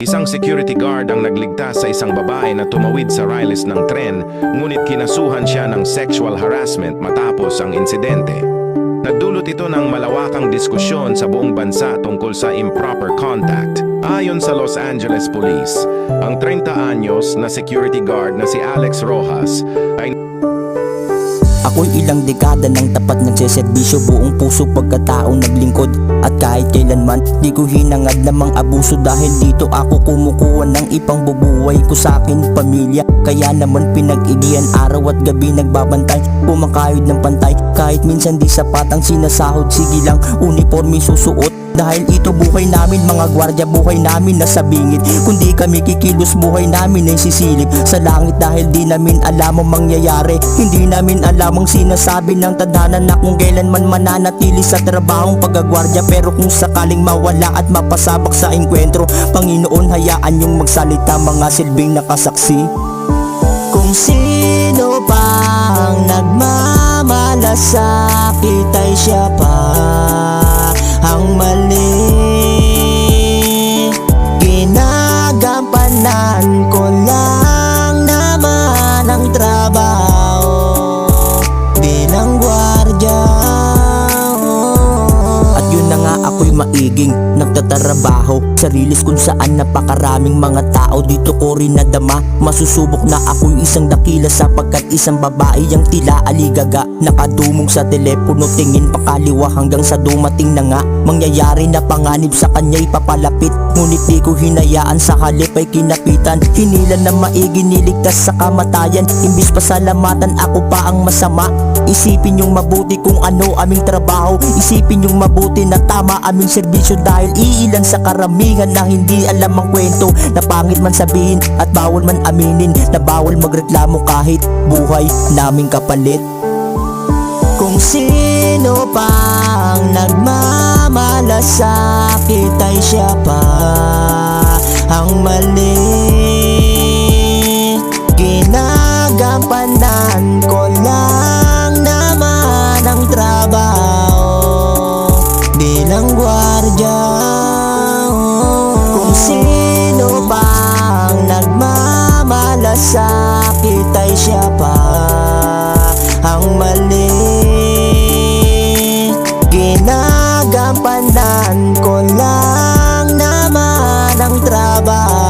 Isang security guard ang nagligtas sa isang babae na tumawid sa railes ng tren, ngunit kinasuhan siya ng sexual harassment matapos ang insidente. Nagdulot ito ng malawakang diskusyon sa buong bansa tungkol sa improper contact. Ayon sa Los Angeles Police, ang 30 anyos na security guard na si Alex Rojas ay Ako'y ilang dekada ng tapat nagseserbisyo, buong puso pagkataong naglingkod. At kahit kailanman di ko hinangad na mang abuso, dahil dito ako kumukuha ng ipang bubuhay ko sa akin pamilya. Kaya naman pinag-igihan araw at gabi nagbabantay, pumakayod ng pantay. Kahit minsan di sapat ang sinasahod, sige lang uniforme susuot. Dahil ito buhay namin mga gwardya, buhay namin nasa bingit. Kundi kami kikilos, buhay namin ay sisilip sa langit. Dahil di namin alam ang mangyayari, hindi namin alam ang sinasabi ng tadhana na kung kailanman mananatili sa trabahong pagagwardya. Pero kung sakaling mawala at mapasabak sa engkwentro, Panginoon hayaan yung magsalita, mga silbing nakasaksi. Kung sino pang nagmamalasakit ay siya pa ang mali. Ginagampanan ko lang naman ang trabaho bilang gwardya. At yun na nga, ako'y maiging nagtatrabaho sa rilis kung saan napakaraming mga tao. Dito ko rin nadama, masusubok na ako'y isang dakila, sapagkat isang babae ang tila aligaga. Nakadumong sa telepono, tingin pakaliwa hanggang sa dumating na nga mangyayari na panganib sa kanya'y papalapit. Ngunit di ko hinayaan, sa halip ay kinapitan. Hinila na maigi, niligtas sa kamatayan. Imbis pasalamatan, ako pa ang masama. Isipin yung mabuti kung ano aming trabaho, isipin yung mabuti na tama aming serbisyo. Dahil iilan sa karamihan na hindi alam ang kwento, na pangit man sabihin at bawal man aminin, na bawal magreklamo kahit buhay naming kapalit. Kung sino pang nagmamalasakit ay siya pa ang mali. Ginagampanan ko lang naman ang trabaho bilang gwardya. Kung sino pang nagmamalasakit ay siya pa ang mali. Ginagampanan ko lang naman ang trabaho